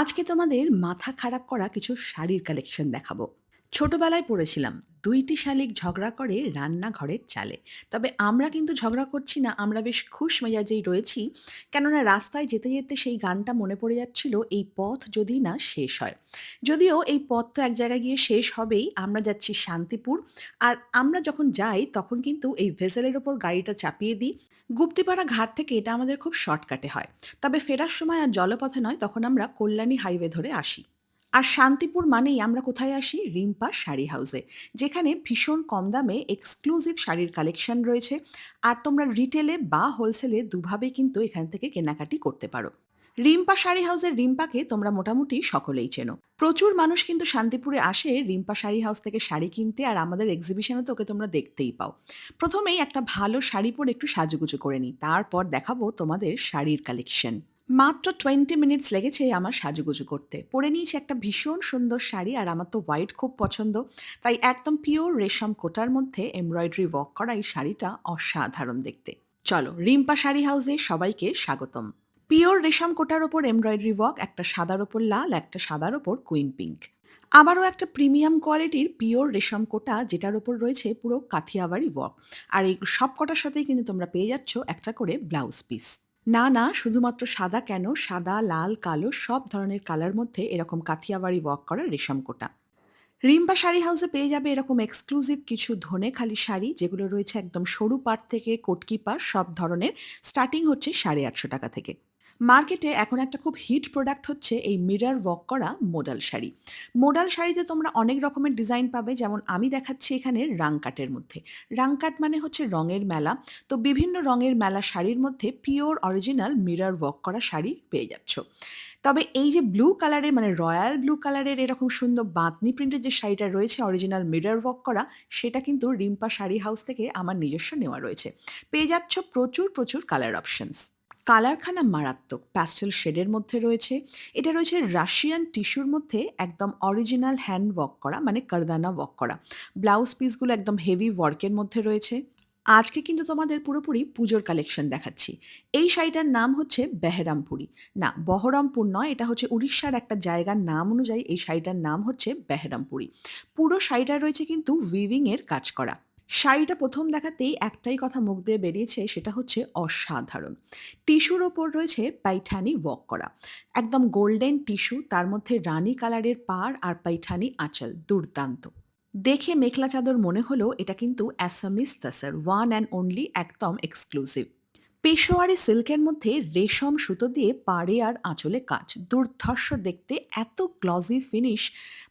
আজকে তোমাদের মাথা খারাপ করা কিছু শাড়ির কালেকশন দেখাবো। ছোটবেলায় পড়েছিলাম, ২টি শালিক ঝগড়া করে রান্নাঘরের চালে। তবে আমরা কিন্তু ঝগড়া করছি না, আমরা বেশ খুশ মেজাজেই রয়েছি। কেননা রাস্তায় যেতে যেতে সেই গানটা মনে পড়ে যাচ্ছিল, এই পথ যদি না শেষ হয়। যদিও এই পথ তো এক জায়গায় গিয়ে শেষ হবেই, আমরা যাচ্ছি শান্তিপুর। আর আমরা যখন যাই তখন কিন্তু এই ভেসেলের ওপর গাড়িটা চাপিয়ে দিই। গুপ্তিপাড়া ঘাট থেকে এটা আমাদের খুব শর্টকাটে হয়। তবে ফেরার সময় আর জলপথে নয়, তখন আমরা কল্যাণী হাইওয়ে ধরে আসি। আর শান্তিপুর মানেই আমরা কোথায় আসি? রিম্পা শাড়ি হাউসে, যেখানে ভীষণ কম দামে এক্সক্লুসিভ শাড়ির কালেকশন রয়েছে। আর তোমরা রিটেলে বা হোলসেলে দুভাবেই কিন্তু এখান থেকে কেনাকাটি করতে পারো। রিম্পা শাড়ি হাউসের রিম্পাকে তোমরা মোটামুটি সকলেই চেনো। প্রচুর মানুষ কিন্তু শান্তিপুরে আসে রিম্পা শাড়ি হাউস থেকে শাড়ি কিনতে, আর আমাদের এক্সিবিশনে তো ওকে তোমরা দেখতেই পাও। প্রথমেই একটা ভালো শাড়ি পরে একটু সাজুগুজু করে নিই, তারপর দেখাবো তোমাদের শাড়ির কালেকশন। মাত্র 20 মিনিটস লেগেছে আমার সাজুগুজু করতে। পরে নিয়েছি একটা ভীষণ সুন্দর শাড়ি, আর আমার তো হোয়াইট খুব পছন্দ। তাই একদম পিওর রেশম কোটার মধ্যে এমব্রয়ডারি ওয়ার্ক করা এই শাড়িটা অসাধারণ দেখতে। চলো, রিম্পা শাড়ি হাউসে সবাইকে স্বাগতম। পিওর রেশম কোটার ওপর এমব্রয়ডারি ওয়ার্ক, একটা সাদার ওপর লাল, একটা সাদার ওপর কুইন পিঙ্ক। আবারও একটা প্রিমিয়াম কোয়ালিটির পিওর রেশম কোটা, যেটার ওপর রয়েছে পুরো কাঠিয়াবাড়ি ওয়ার্ক। আর এই সব কটার সাথেই কিন্তু তোমরা পেয়ে যাচ্ছ একটা করে ব্লাউজ পিস। না না, শুধুমাত্র সাদা কেন, সাদা, লাল, কালো সব ধরনের কালার মধ্যে এরকম কাথিয়াবাড়ি ওয়ার্ক করা রেশম কোটা। রিম্পা শাড়ি হাউসে পেয়ে যাবে এরকম এক্সক্লুসিভ কিছু ধনেখালি শাড়ি, যেগুলো রয়েছে একদম সরু পাড় থেকে কটকি পাড় সব ধরনের। স্টার্টিং হচ্ছে 850 টাকা থেকে। মার্কেটে এখন একটা খুব হিট প্রোডাক্ট হচ্ছে এই মিরর ওয়ার্ক করা মোডাল শাড়ি। মোডাল শাড়িতে তোমরা অনেক রকমের ডিজাইন পাবে, যেমন আমি দেখাচ্ছি এখানে রাংকাটের মধ্যে। রাংকাট মানে হচ্ছে রঙের মেলা। তো বিভিন্ন রঙের মেলা শাড়ির মধ্যে পিওর অরিজিনাল মিরর ওয়ার্ক করা শাড়ি পেয়ে যাচ্ছ। তবে এই যে ব্লু কালারের, মানে রয়্যাল ব্লু কালারের এরকম সুন্দর বাঁধনি প্রিন্টের যে শাড়িটা রয়েছে অরিজিনাল মিরর ওয়ার্ক করা, সেটা কিন্তু রিম্পা শাড়ি হাউস থেকে আমার নিজস্ব নেওয়া রয়েছে। পেয়ে যাচ্ছ প্রচুর প্রচুর কালার অপশনস। কালারখানা মারাত্মক প্যাস্টেল শেডের মধ্যে রয়েছে। এটা রয়েছে রাশিয়ান টিস্যুর মধ্যে একদম অরিজিনাল হ্যান্ড ওয়ার্ক করা, মানে কারদানা ওয়ার্ক করা। ব্লাউজ পিসগুলো একদম হেভি ওয়ার্কের মধ্যে রয়েছে। আজকে কিন্তু তোমাদের পুরোপুরি পুজোর কালেকশন দেখাচ্ছি। এই শাড়িটার নাম হচ্ছে বেহরামপুরি। না, বহরমপুর নয়, এটা হচ্ছে উড়িষ্যার একটা জায়গার নাম অনুযায়ী এই শাড়িটার নাম হচ্ছে বেহরামপুরি। পুরো শাড়িটা রয়েছে কিন্তু উইভিংয়ের কাজ করা। শাড়িটা প্রথম দেখাতেই একটাই কথা মুখ দিয়ে বেরিয়েছে, সেটা হচ্ছে অসাধারণ। টিস্যুর ওপর রয়েছে পাইঠানি ওয়ার্ক করা, একদম গোল্ডেন টিস্যু, তার মধ্যে রানী কালারের পাড় আর পাইঠানি আঁচল, দুর্দান্ত। দেখে মেখলা চাদর মনে হলো, এটা কিন্তু অ্যাসামিস তাসার ওয়ান অ্যান্ড অনলি, একদম এক্সক্লুসিভ। পেশোয়ারি সিল্কের মধ্যে রেশম সুতো দিয়ে পাড়ে আর আঁচলে কাজ, দুর্ধর্ষ দেখতে, এত গ্লজি ফিনিশ।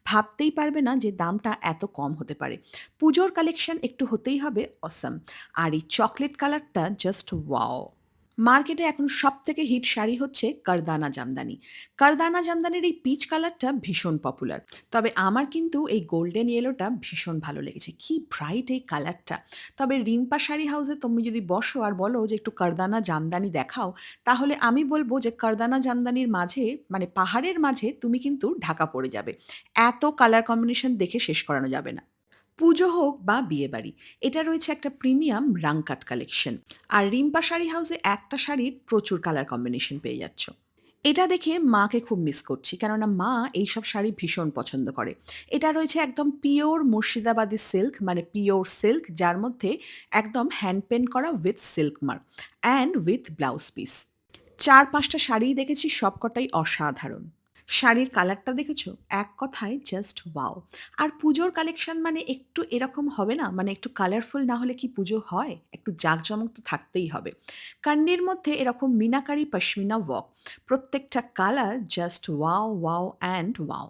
ভাবতেই পারবে না যে দামটা এত কম হতে পারে। পুজোর কালেকশন একটু হতেই হবে অসাম। আর এই চকলেট কালারটা জাস্ট ওয়াও। মার্কেটে এখন সব থেকে হিট শাড়ি হচ্ছে কারদানা জামদানি। কারদানা জামদানির এই পিচ কালারটা ভীষণ পপুলার। তবে আমার কিন্তু এই গোল্ডেন ইয়েলোটা ভীষণ ভালো লেগেছে, কি ব্রাইট এই কালারটা। তবে রিম্পা শাড়ি হাউসে তুমি যদি বসো আর বলো যে একটু কারদানা জামদানি দেখাও, তাহলে আমি বলবো যে কারদানা জামদানির মাঝে, মানে পাহাড়ের মাঝে তুমি কিন্তু ঢাকা পড়ে যাবে। এত কালার কম্বিনেশন দেখে শেষ করানো যাবে না। পুজো হোক বা বিয়েবাড়ি, এটা রয়েছে একটা প্রিমিয়াম রাংকাট কালেকশন। আর রিম্পা শাড়ি হাউসে একটা শাড়ির প্রচুর কালার কম্বিনেশন পেয়ে যাচ্ছ। এটা দেখে মাকে খুব মিস করছি, কেননা মা এইসব শাড়ি ভীষণ পছন্দ করে। এটা রয়েছে একদম পিওর মুর্শিদাবাদি সিল্ক, মানে পিওর সিল্ক, যার মধ্যে একদম হ্যান্ড পেন্ট করা with silk mark and with blouse piece. ৪-৫টা শাড়িই দেখেছি, সবকটাই অসাধারণ। শাড়ির কালারটা দেখেছো? এক কথায় জাস্ট ওয়াও। আর পুজোর কালেকশন মানে একটু এরকম হবে না? মানে একটু কালারফুল না হলে কি পুজো হয়? একটু জাঁকজমক তো থাকতেই হবে। কান্ডির মধ্যে এরকম মিনাকারি পশমিনা ওয়ার্ক, প্রত্যেকটা colour just wow, wow and wow.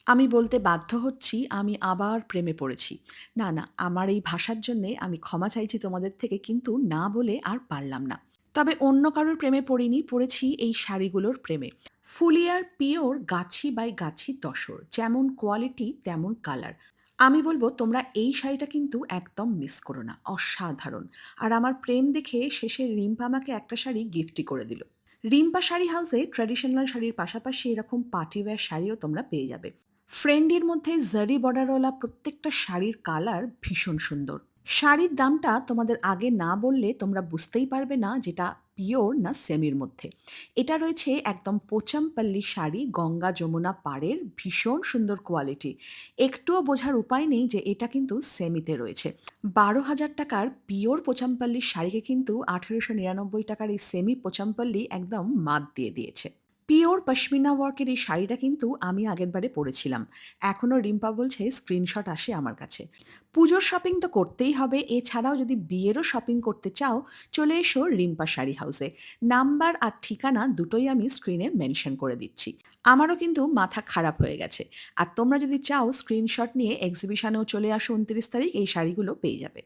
আমি বলতে বাধ্য হচ্ছি, আমি আবার প্রেমে পড়েছি। না, না, আমার এই ভাষার জন্যে আমি ক্ষমা চাইছি তোমাদের থেকে, কিন্তু না বলে আর পারলাম না। তবে অন্য কারোর প্রেমে পড়িনি, পড়েছি এই শাড়িগুলোর প্রেমে। ফুলিয়ার পিওর গাছি বাই গাছি তসর, যেমন কোয়ালিটি তেমন কালার। আমি বলবো তোমরা এই শাড়িটা কিন্তু একদম মিস করো না, অসাধারণ। আর আমার প্রেম দেখে শেষে রিম্পা আমাকে একটা শাড়ি গিফটই করে দিল। রিম্পা শাড়ি হাউসে ট্র্যাডিশনাল শাড়ির পাশাপাশি এরকম পার্টিওয়্যার শাড়িও তোমরা পেয়ে যাবে। ফ্রেন্ডের মধ্যে জারি বর্ডারওয়ালা প্রত্যেকটা শাড়ির কালার ভীষণ সুন্দর। শাড়ির দামটা তোমাদের আগে না বললে তোমরা বুঝতেই পারবে না যেটা পিওর না সেমির মধ্যে। এটা রয়েছে একদম পোচামপল্লী শাড়ি, গঙ্গা যমুনা পাড়ের, ভীষণ সুন্দর কোয়ালিটি। একটুও বোঝার উপায় নেই যে এটা কিন্তু সেমিতে রয়েছে। ১২,০০০ টাকার পিওর পোচামপল্লীর শাড়িকে কিন্তু ১৮৯৯ টাকার এই সেমি পোচামপল্লী একদম মাত দিয়ে দিয়েছে। পিওর পশমিনা ওয়ার্কের এই শাড়িটা কিন্তু আমি আগেরবারে পরেছিলাম। এখনও রিম্পা বলছে স্ক্রিনশট আসে আমার কাছে। পুজোর শপিং তো করতেই হবে, এছাড়াও যদি বিয়েরও শপিং করতে চাও, চলে এসো রিম্পা শাড়ি হাউসে। নাম্বার আর ঠিকানা দুটোই আমি স্ক্রিনে মেনশন করে দিচ্ছি। আমারও কিন্তু মাথা খারাপ হয়ে গেছে। আর তোমরা যদি চাও স্ক্রিনশট নিয়ে এক্সিবিশনেও চলে আসো ২৯ তারিখ, এই শাড়িগুলো পেয়ে যাবে।